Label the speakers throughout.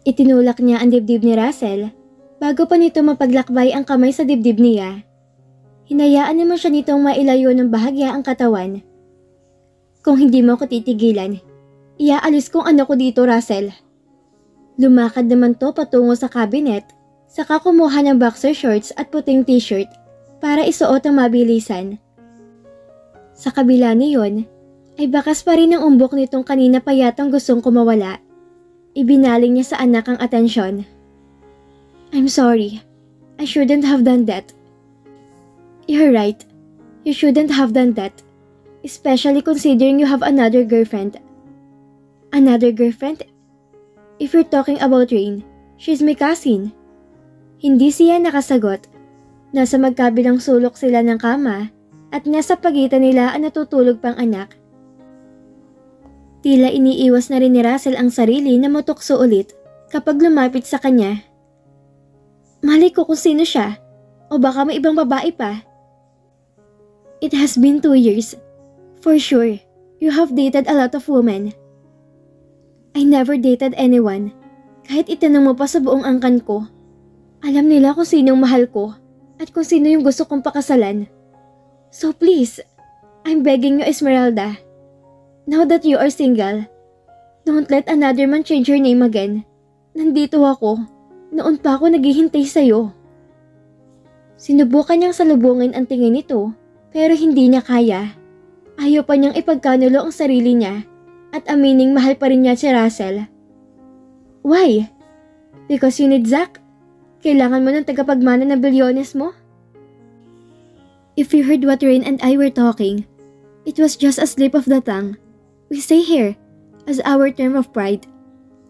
Speaker 1: Itinulak niya ang dibdib ni Russell bago pa nito mapaglakbay ang kamay sa dibdib niya. Hinayaan naman siya nitong mailayo ng bahagya ang katawan. Kung hindi mo ko titigilan, iaalis kong ano ko dito, Russell. Lumakad naman to patungo sa cabinet, saka kumuha ng boxer shorts at puting t-shirt para isuot ang mabilisan. Sa kabila niyon, ay bakas pa rin ang umbok nitong kanina pa yatang gustong kumawala. Ibinaling niya sa anak ang atensyon. I'm sorry. I shouldn't have done that. You're right. You shouldn't have done that. Especially considering you have another girlfriend. Another girlfriend? If you're talking about Rain, she's my cousin. Hindi siya nakasagot. Nasa magkabilang sulok sila ng kama at nasa pagitan nila ang natutulog pang anak. Tila iniiwas na rin ni Russell ang sarili na matukso ulit kapag lumapit sa kanya. Malay ko kung sino siya o baka may ibang babae pa. It has been 2 years. For sure, you have dated a lot of women. I never dated anyone. Kahit itanong mo pa sa buong angkan ko. Alam nila kung sinong mahal ko at kung sino yung gusto kong pakasalan. So please, I'm begging you, Esmeralda. Now that you are single, don't let another man change your name again. Nandito ako. Noon pa ako naghihintay sa'yo. Sinubukan niyang salubungin ang tingin nito, pero hindi niya kaya. Ayaw pa niyang ipagkanulo ang sarili niya at amining mahal pa rin niya si Russell. Why? Because you need Zach? Kailangan mo ng tagapagmana ng bilyones mo? If you heard what Rain and I were talking, it was just a slip of the tongue. We say here, as our term of pride.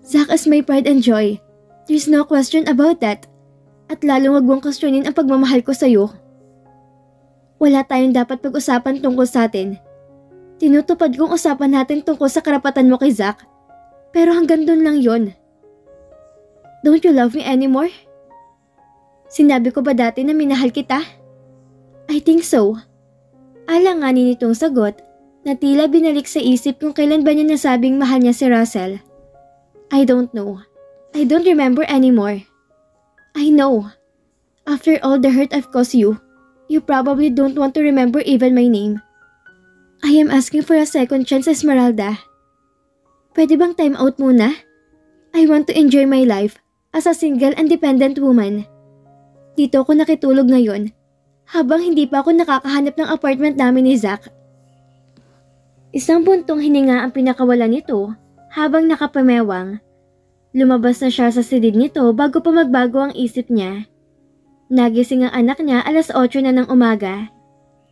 Speaker 1: Zach is my pride and joy. There's no question about that. At lalong wag mong questionin ang pagmamahal ko sa'yo. Wala tayong dapat pag-usapan tungkol sa atin. Tinutupad kong usapan natin tungkol sa karapatan mo kay Zach. Pero hanggang dun lang yon. Don't you love me anymore? Sinabi ko ba dati na minahal kita? I think so. Alanganin nitong sagot na tila binalik sa isip kung kailan ba niya nasabing mahal niya si Russell. I don't know. I don't remember anymore. I know. After all the hurt I've caused you, you probably don't want to remember even my name. I am asking for a second chance, Esmeralda. Pwede bang time out muna? I want to enjoy my life as a single and dependent woman. Dito ako nakitulog ngayon habang hindi pa ako nakakahanap ng apartment namin ni Zach. Isang buntong hininga ang pinakawala nito habang nakapamewang. Lumabas na siya sa silid nito bago pa magbago ang isip niya. Nagising ang anak niya 8:00 na ng umaga.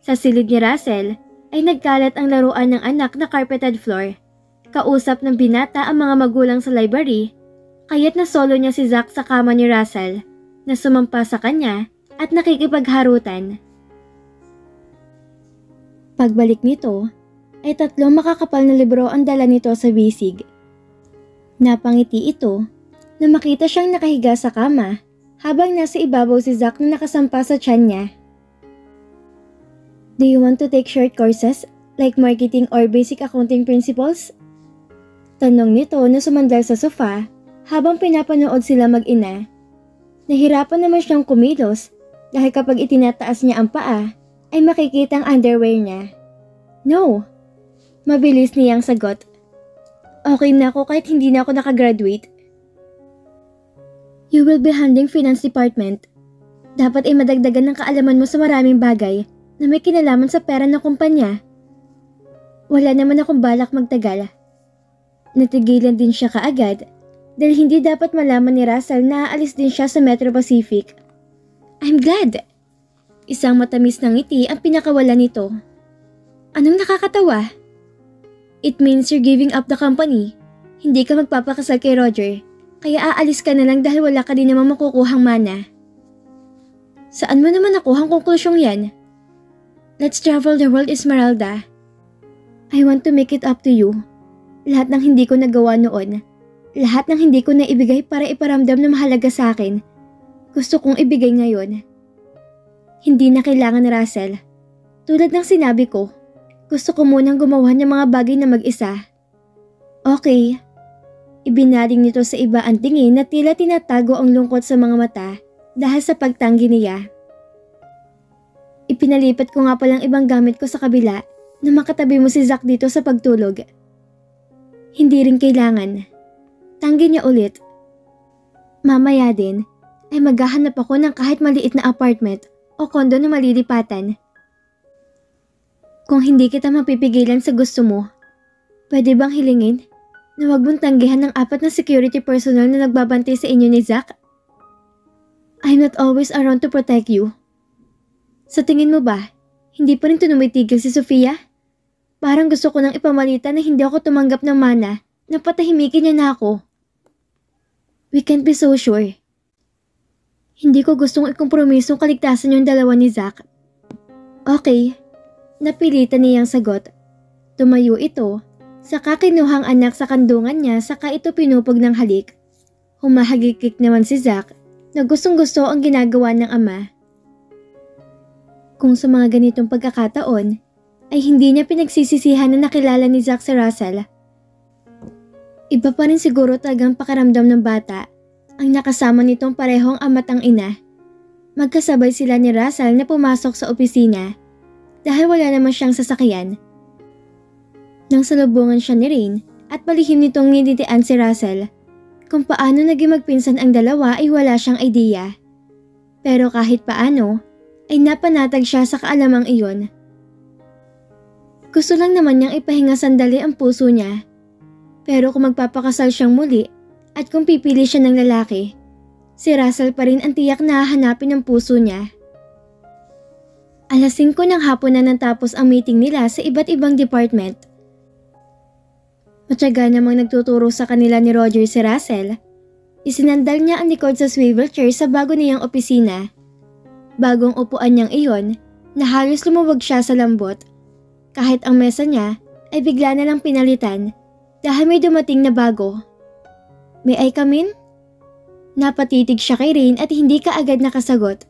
Speaker 1: Sa silid ni Russell ay nagkalat ang laruan ng anak na carpeted floor. Kausap ng binata ang mga magulang sa library, kaya't nasolo niya si Zach sa kama ni Russell na sumampa sa kanya at nakikipagharutan. Pagbalik nito, ay 3 makakapal na libro ang dala nito sa bisig. Napangiti ito na makita siyang nakahiga sa kama habang nasa ibabaw si Zach na nakasampa sa tiyan niya. Do you want to take short courses like marketing or basic accounting principles? Tanong nito na sumandal sa sofa habang pinapanood sila mag-ina. Nahirapan naman siyang kumilos dahil kapag itinataas niya ang paa ay makikita ang underwear niya. No. Mabilis niyang sagot. Okay na ako kahit hindi na ako nakagraduate. You will be handling finance department. Dapat ay madagdagan ng kaalaman mo sa maraming bagay na may kinalaman sa pera ng kumpanya. Wala naman akong balak magtagal. Natigilan din siya kaagad dahil hindi dapat malaman ni Russell na aalis din siya sa Metro Pacific. I'm glad. Isang matamis na ngiti ang pinakawala nito. Anong nakakatawa? It means you're giving up the company. Hindi ka magpapakasal kay Roger, kaya aalis ka na lang dahil wala ka din naman makukuhang mana. Saan mo naman nakuhang konklusyong yan? Let's travel the world, Esmeralda. I want to make it up to you. Lahat ng hindi ko nagawa noon, lahat ng hindi ko naibigay para iparamdam na mahalaga sa akin, gusto kong ibigay ngayon. Hindi na kailangan, Russell. Tulad ng sinabi ko, gusto ko munang gumawa ng mga bagay na mag-isa. Okay. Ibinaling nito sa iba ang tingin na tila tinatago ang lungkot sa mga mata dahil sa pagtanggi niya. Ipinalipat ko nga palang ibang gamit ko sa kabila na makatabi mo si Zack dito sa pagtulog. Hindi rin kailangan. Tanggi niya ulit. Mamaya din ay maghahanap ako ng kahit maliit na apartment o kondo na malilipatan. Kung hindi kita mapipigilan sa gusto mo, pwede bang hilingin na wag mong tanggihan ng 4 na security personnel na nagbabantay sa inyo ni Zack? I'm not always around to protect you. Sa tingin mo ba, hindi pa rin tumitigil si Sofia? Parang gusto ko nang ipamalita na hindi ako tumanggap ng mana na patahimikin niya na ako. We can't be so sure. Hindi ko gustong ikompromisong kaligtasan yung dalawa ni Zack. Okay, napilitan niyang sagot. Tumayo ito, saka kinuhang anak sa kandungan niya saka ito pinupog ng halik. Humahagikik naman si Zack na gustong-gusto ang ginagawa ng ama. Kung sa mga ganitong pagkakataon, ay hindi niya pinagsisisihan na nakilala ni Zack si Russell. Iba pa rin siguro talagang pakiramdam ng bata ang nakasama nitong parehong ama't ang ina. Magkasabay sila ni Russell na pumasok sa opisina dahil wala naman siyang sasakyan. Nang salubungan siya ni Rain at palihim nitong ngiditian si Russell, kung paano naging magpinsan ang dalawa ay wala siyang idea. Pero kahit paano, ay napanatag siya sa kaalamang iyon. Gusto lang naman niyang ipahinga sandali ang puso niya. Pero kung magpapakasal siyang muli at kung pipili siya ng lalaki, si Russell pa rin ang tiyak na hahanapin ng puso niya. Alas 5 ng hapon na natapos ang meeting nila sa iba't ibang department. Matyaga namang nagtuturo sa kanila ni Roger si Russell. Isinandal niya ang likod sa swivel chair sa bago niyang opisina. Bagong upuan niyang iyon na halos lumuwag siya sa lambot. Kahit ang mesa niya ay bigla na lang pinalitan dahil may dumating na bago. May I come in? Napatitig siya kay Rain at hindi kaagad nakasagot.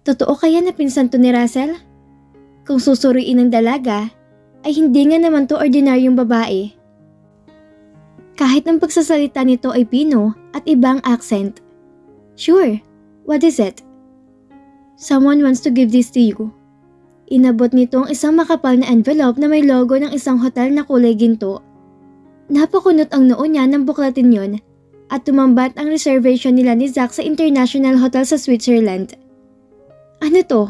Speaker 1: Totoo kaya na pinsan to ni Russell? Kung susuriin ng dalaga, ay hindi nga naman to ordinaryong babae. Kahit ang pagsasalita nito ay Pino at ibang accent. Sure, what is it? Someone wants to give this to you. Inabot nito ang isang makapal na envelope na may logo ng isang hotel na kulay ginto. Napakunot ang noo niya ng buklatin yon at tumambat ang reservation nila ni Zack sa International Hotel sa Switzerland. Ano to?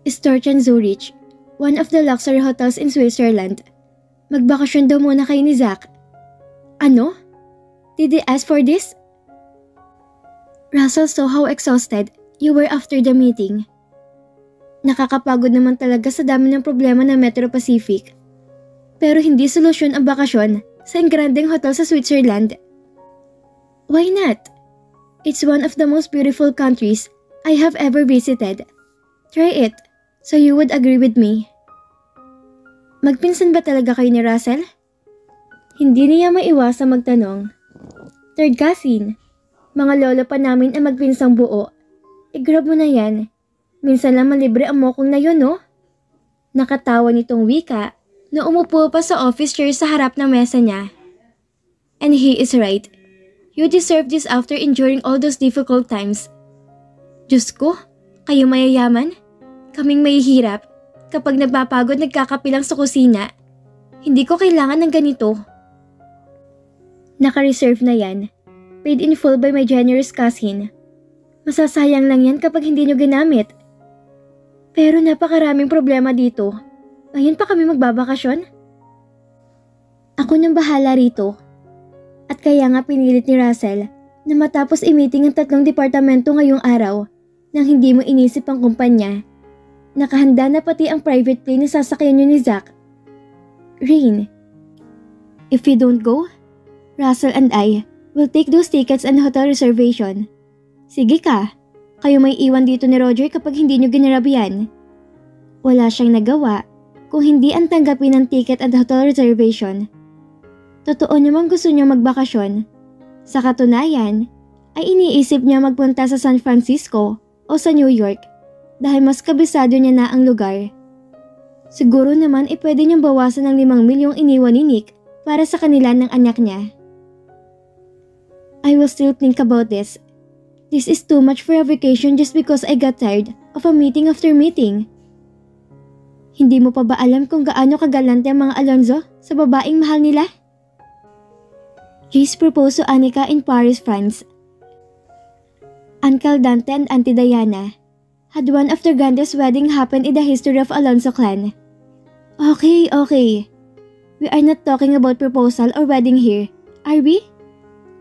Speaker 1: Storchen Zurich, one of the luxury hotels in Switzerland. Magbakasyon daw muna kayo ni Zack. Ano? Did they ask for this? Russell saw how exhausted you were after the meeting. Nakakapagod naman talaga sa dami ng problema ng Metro Pacific. Pero hindi solusyon ang bakasyon sa engrandeng hotel sa Switzerland. Why not? It's one of the most beautiful countries I have ever visited. Try it, so you would agree with me. Magpinsan ba talaga kayo ni Russell? Hindi niya maiwasang magtanong. Third cousin, mga lolo pa namin ang magpinsang buo. I-grab mo na yan. Minsan lang malibre ang mokong na yun, no? Nakatawa nitong wika na umupo pa sa office chair sa harap ng mesa niya. And he is right. You deserve this after enduring all those difficult times. Diyos ko, kayo mayayaman? Kaming mahihirap. Kapag nagpapagod nagkakapilang sa kusina. Hindi ko kailangan ng ganito. Naka-reserve na yan. Paid in full by my generous cousin. Masasayang lang yan kapag hindi nyo ginamit. Pero napakaraming problema dito. Ngayon pa kami magbabakasyon? Ako nang bahala rito. At kaya nga pinilit ni Russell na matapos i-meeting ang 3 departamento ngayong araw nang hindi mo inisip ang kumpanya. Nakahanda na pati ang private plane na sasakyan nyo ni Zack. Rain, if you don't go, Russell and I will take those tickets and hotel reservation. Sige ka, kayo may iwan dito ni Roger kapag hindi nyo ginarab yan. Wala siyang nagawa kung hindi ang tanggapin ng ticket at hotel reservation. Totoo namang gusto niya magbakasyon. Sa katunayan, ay iniisip niya magpunta sa San Francisco o sa New York dahil mas kabisado niya na ang lugar. Siguro naman pwede niyang bawasan ng 5 milyong iniwan ni Nick para sa kanila ng anak niya. I will still think about this. This is too much for a vacation just because I got tired of a meeting after meeting. Hindi mo pa ba alam kung gaano kagalante ang mga Alonzo sa babaeng mahal nila? Jace proposed to Annika in Paris, France. Uncle Dante and Auntie Diana had one of the grandest wedding happen in the history of Alonzo clan. Okay. We are not talking about proposal or wedding here, are we?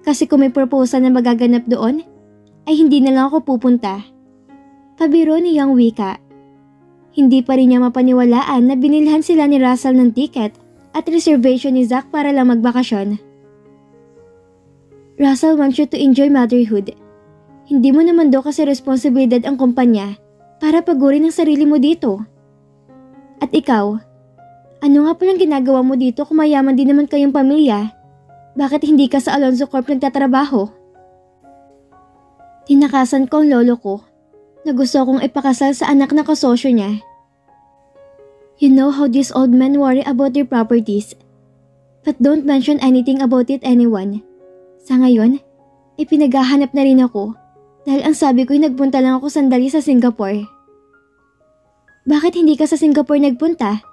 Speaker 1: Kasi kung may proposal na magaganap doon, ay hindi na lang ako pupunta. Pabiro ni Yang wika. Hindi pa rin niya mapaniwalaan na binilhan sila ni Russell ng ticket at reservation ni Zach para lang magbakasyon. Russell wants you to enjoy motherhood. Hindi mo naman daw kasi responsibilidad ang kumpanya para pagurin ang sarili mo dito. At ikaw, ano nga palang ginagawa mo dito kung mayaman din naman kayong pamilya? Bakit hindi ka sa Alonzo Corp nagtatrabaho? Tinakasan ko ang lolo ko na gusto kong ipakasal sa anak na kasosyo niya. You know how these old men worry about their properties, but don't mention anything about it anyone. Sa ngayon, pinaghahanap na rin ako dahil ang sabi ko'y nagpunta lang ako sandali sa Singapore. Bakit hindi ka sa Singapore nagpunta?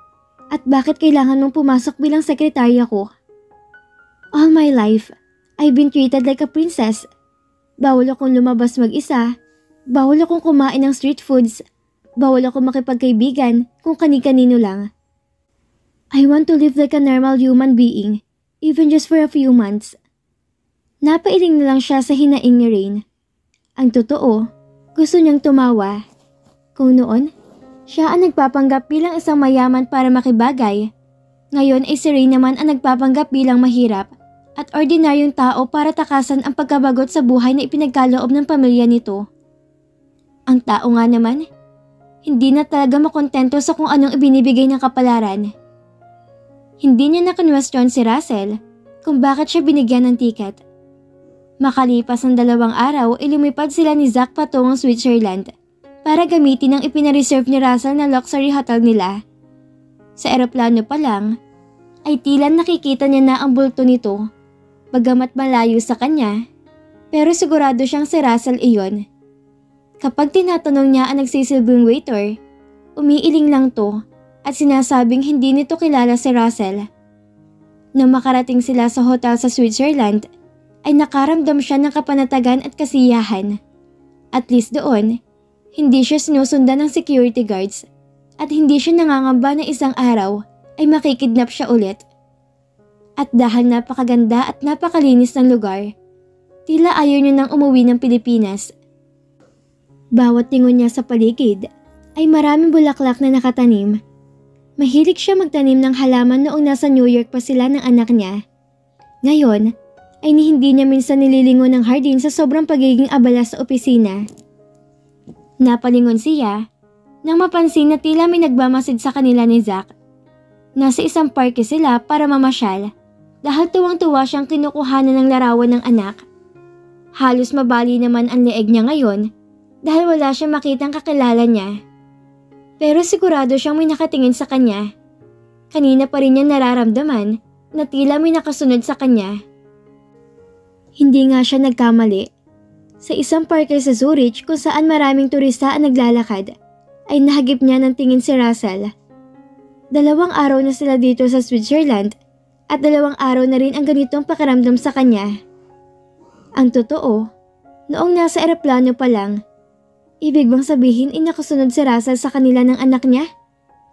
Speaker 1: At bakit kailangan mong pumasok bilang sekretarya ko? All my life, I've been treated like a princess. Bawal akong lumabas mag-isa, bawal akong kumain ng street foods, bawal akong makipagkaibigan kung kani-kanino lang. I want to live like a normal human being, even just for a few months. Napailing na lang siya sa hinaing ni Rain. Ang totoo, gusto niyang tumawa. Kung noon, siya ang nagpapanggap bilang isang mayaman para makibagay. Ngayon ay si Rain naman ang nagpapanggap bilang mahirap at ordinaryong tao para takasan ang pagkabagot sa buhay na ipinagkaloob ng pamilya nito. Ang tao nga naman, hindi na talaga makontento sa kung anong ibinibigay ng kapalaran. Hindi niya na-question si Russell kung bakit siya binigyan ng ticket. Makalipas ng 2 araw, lumipad sila ni Zach patungong Switzerland para gamitin ang ipinareserve ni Russell na luxury hotel nila. Sa eroplano pa lang, ay tila nakikita niya na ang bulto nito, bagamat malayo sa kanya, pero sigurado siyang si Russell iyon. Kapag tinatanong niya ang nagsisilbing waiter, umiiling lang to at sinasabing hindi nito kilala si Russell. Nang makarating sila sa hotel sa Switzerland, ay nakaramdam siya ng kapanatagan at kasiyahan. At least doon, hindi siya sinusundan ng security guards at hindi siya nangangamba na isang araw ay makikidnap siya ulit. At dahil napakaganda at napakalinis ng lugar, tila ayaw niya nang umuwi ng Pilipinas. Bawat tingon niya sa paligid ay maraming bulaklak na nakatanim. Mahilig siya magtanim ng halaman noong nasa New York pa sila ng anak niya. Ngayon, ay hindi niya minsan nililingon ng hardin sa sobrang pagiging abala sa opisina. Napalingon siya nang mapansin na tila may nagmamasid sa kanila ni Zach. Nasa isang parke sila para mamasyal dahil tuwang-tuwa siyang kinukuhanan ng larawan ng anak. Halos mabali naman ang leeg niya ngayon dahil wala siyang makitang kakilala niya. Pero sigurado siyang may nakatingin sa kanya. Kanina pa rin niya nararamdaman na tila may nakasunod sa kanya. Hindi nga siya nagkamali. Sa isang parke sa Zurich kung saan maraming turista ang naglalakad, ay nahagip niya ng tingin si Russell. 2 araw na sila dito sa Switzerland at 2 araw na rin ang ganitong pakiramdam sa kanya. Ang totoo, noong nasa eroplano pa lang, ibig bang sabihin ay nakasunod si Russell sa kanila ng anak niya?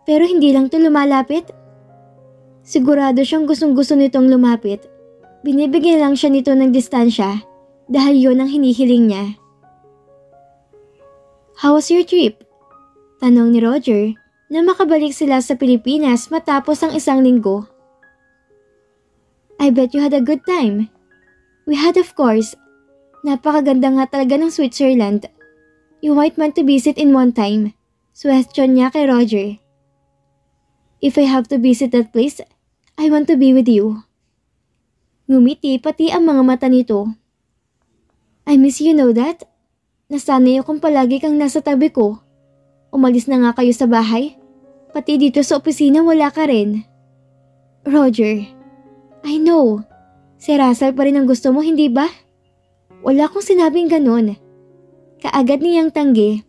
Speaker 1: Pero hindi lang to lumalapit? Sigurado siyang gustong-gusto nitong lumapit. Binibigyan lang siya nito ng distansya dahil yon ang hinihiling niya. How was your trip? Tanong ni Roger na makabalik sila sa Pilipinas matapos ang 1 linggo. I bet you had a good time. We had, of course. Napakaganda nga talaga ng Switzerland. You might want to visit in one time. Question niya kay Roger. If I have to visit that place, I want to be with you. Ngumiti pati ang mga mata nito. I miss you, know that? Nasanay akong palagi kang nasa tabi ko. Umalis na nga kayo sa bahay. Pati dito sa opisina wala ka rin. Roger, I know. Si Russell pa rin ang gusto mo, hindi ba? Wala akong sinabing ganun. Kaagad niyang tanggi.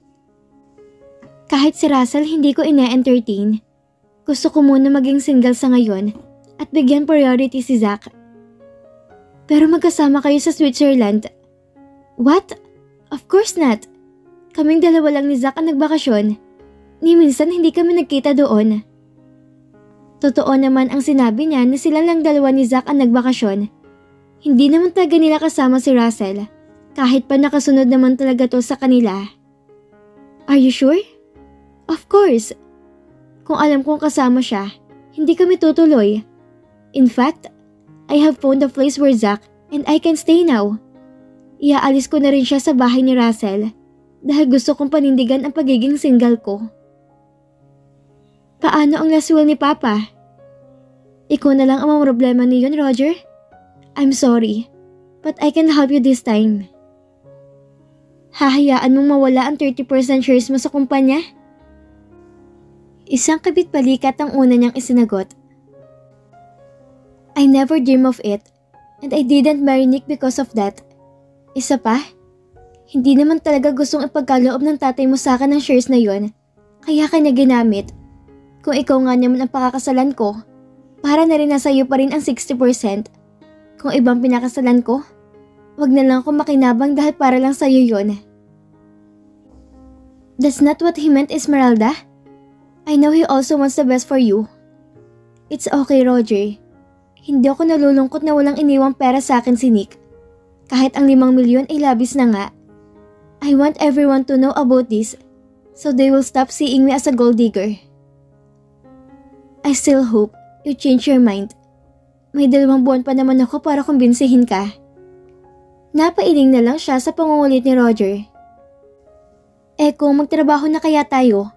Speaker 1: Kahit si Russell hindi ko ina-entertain, gusto ko muna maging single sa ngayon at bigyan priority si Zach. Pero magkasama kayo sa Switzerland. What? Of course not. Kaming dalawa lang ni Zach ang nagbakasyon. Ni minsan hindi kami nagkita doon. Totoo naman ang sinabi niya na sila lang dalawa ni Zach ang nagbakasyon. Hindi naman talaga nila kasama si Russell. Kahit pa nakasunod naman talaga to sa kanila. Are you sure? Of course. Kung alam kong kasama siya, hindi kami tutuloy. In fact, I have found the place where Zach and I can stay now. Iaalis ko na rin siya sa bahay ni Russell dahil gusto kong panindigan ang pagiging single ko. Paano ang last will ni Papa? Ikaw na lang ang problema niyon, Roger. I'm sorry, but I can help you this time. Hahayaan mong mawala ang 30% shares mo sa kumpanya? Isang kabit-balikat ang una niyang isinagot. I never dream of it, and I didn't marry Nick because of that. Isa pa, hindi naman talaga gustong ipagkaloob ng tatay mo sa akin ng shares na yon, kaya kanya ginamit. Kung ikaw nga naman ang pakakasalan ko, para na rin nasa iyo pa rin ang 60%. Kung ibang pinakasalan ko, wag na lang ako makinabang dahil para lang sa iyo yon. That's not what he meant, Esmeralda. I know he also wants the best for you. It's okay, Roger. Hindi ako nalulungkot na walang iniwang pera sa akin si Nick. Kahit ang 5 milyon ay labis na nga. I want everyone to know about this so they will stop seeing me as a gold digger. I still hope you change your mind. May 2 buwan pa naman ako para kumbinsihin ka. Napailing na lang siya sa pangungulit ni Roger. Kung magtrabaho na kaya tayo,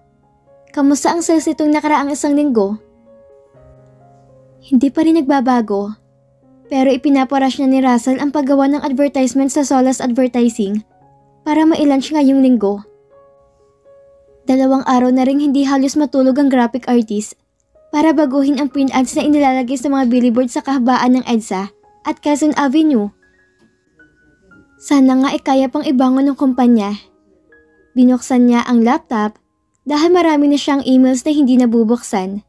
Speaker 1: kamusta ang sales nitong nakaraang 1 linggo? Hindi pa rin nagbabago. Pero ipinaparush na ni Russell ang paggawa ng advertisement sa Solas Advertising para ma-launch ngayong linggo. 2 araw na ring hindi halos matulog ang graphic artist para baguhin ang print ads na inilalagay sa mga billboard sa kahabaan ng EDSA at Quezon Avenue. Sana nga kaya pang ibangon ng kumpanya. Binuksan niya ang laptop dahil marami na siyang emails na hindi nabubuksan.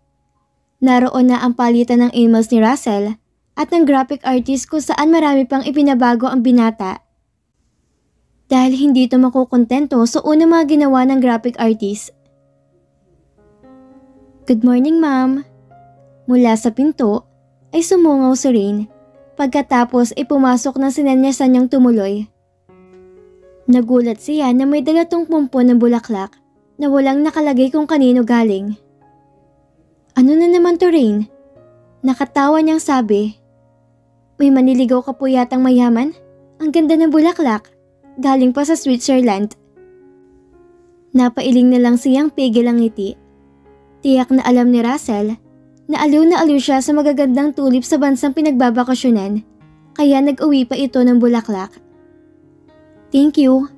Speaker 1: Naroon na ang palitan ng emails ni Russell at ng graphic artist kung saan marami pang ipinabago ang binata. Dahil hindi ito makukontento sa unang mga ginawa ng graphic artist. Good morning, ma'am. Mula sa pinto ay sumungaw si Rain. Pagkatapos ay pumasok na sinanyasan niyang tumuloy. Nagulat siya na may dalatong pumpo ng bulaklak na walang nakalagay kung kanino galing. Ano na naman to, Rain? Nakatawa niyang sabi. May maniligaw ka po yatang mayaman? Ang ganda ng bulaklak. Galing pa sa Switzerland. Napailing na lang siyang pigil ang ngiti. Tiyak na alam ni Russell na aliw siya sa magagandang tulip sa bansang pinagbabakasyonan, kaya nag-uwi pa ito ng bulaklak. Thank you.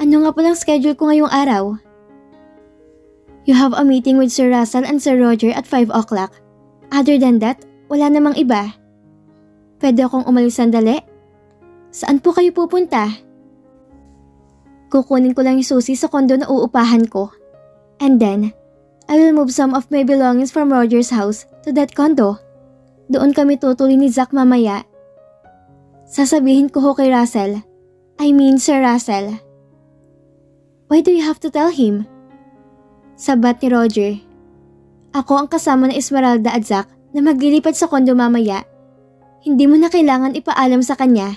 Speaker 1: Ano nga palang schedule ko ngayong araw? You have a meeting with Sir Russell and Sir Roger at 5 o'clock. Other than that, wala namang iba. Pwede akong umalis sandali? Saan po kayo pupunta? Kukunin ko lang yung susi sa kondo na uupahan ko. And then, I will move some of my belongings from Roger's house to that condo. Doon kami tutuloy ni Zach mamaya. Sasabihin ko ho kay Russell. I mean Sir Russell. Why do you have to tell him? Sabat ni Roger. Ako ang kasama na Esmeralda at Zach na maglilipat sa kondo mamaya. Hindi mo na kailangan ipaalam sa kanya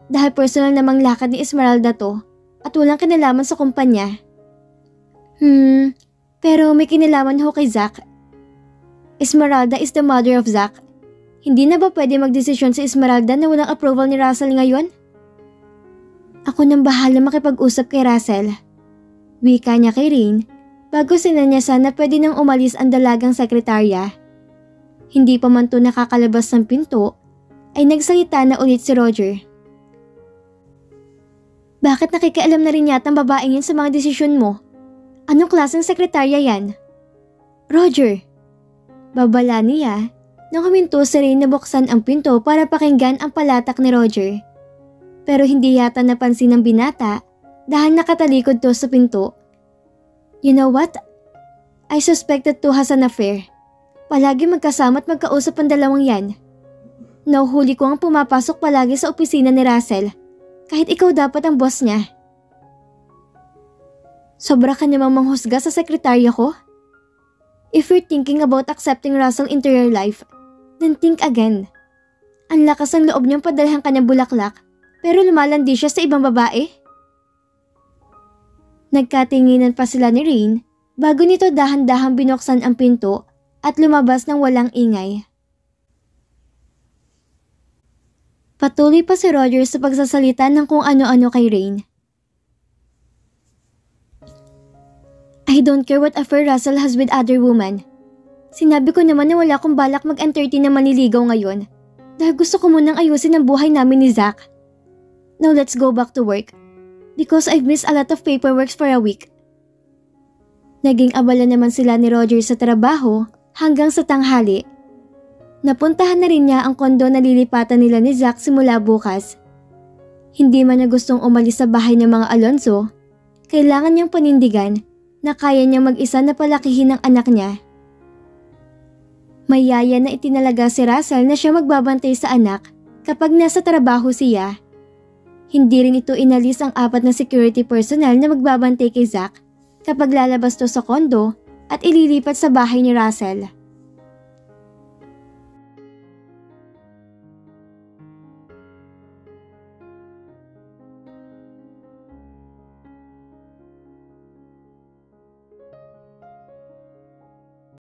Speaker 1: dahil personal namang lakad ni Esmeralda to at walang kinalaman sa kumpanya. Pero may kinalaman ho kay Zach. Esmeralda is the mother of Zach. Hindi na ba pwede magdesisyon si Esmeralda na walang approval ni Russell ngayon? Ako nang bahala makipag-usap kay Russell. Wika niya kay Rain bago sinanyasan na pwede nang umalis ang dalagang sekretarya. Hindi pa man to nakakalabas ng pinto ay nagsalita na ulit si Roger. Bakit nakikialam na rin yata ang babaeng yan sa mga desisyon mo? Anong klaseng sekretarya yan? Roger, babala niya Nang huminto si Rain na buksan ang pinto para pakinggan ang palatak ni Roger. Pero hindi yata napansin ng binata dahil nakatalikod to sa pinto. You know what? I suspected to has an affair. Palagi magkasama at magkausap ang dalawang yan. Nauhuli ko ang pumapasok palagi sa opisina ni Russell. Kahit ikaw dapat ang boss niya. Sobra ka namang manghusga sa sekretarya ko? If you're thinking about accepting Russell into your life, then think again. Ang lakas ng loob niyang padalhan ka ng bulaklak, pero lumalandi siya sa ibang babae. Nagkatinginan pa sila ni Rain bago nito dahan-dahang binuksan ang pinto at lumabas ng walang ingay. Patuloy pa si Roger sa pagsasalita ng kung ano-ano kay Rain. I don't care what affair Russell has with other woman. Sinabi ko naman na wala akong balak mag-entertain na maniligaw ngayon dahil gusto ko munang ayusin ang buhay namin ni Zach. Now let's go back to work because I've missed a lot of paperwork for a week. Naging abala naman sila ni Roger sa trabaho hanggang sa tanghali. Napuntahan na rin niya ang kondo na lilipatan nila ni Zach simula bukas. Hindi man na gustong umalis sa bahay ng mga Alonzo, kailangan niyang panindigan na kaya niyang mag-isa na palakihin ang anak niya. May yaya na itinalaga si Russell na siya magbabantay sa anak kapag nasa trabaho siya. Hindi rin ito inalis ang 4 na security personnel na magbabantay kay Zach kapag lalabas to sa kondo at ililipat sa bahay ni Russell.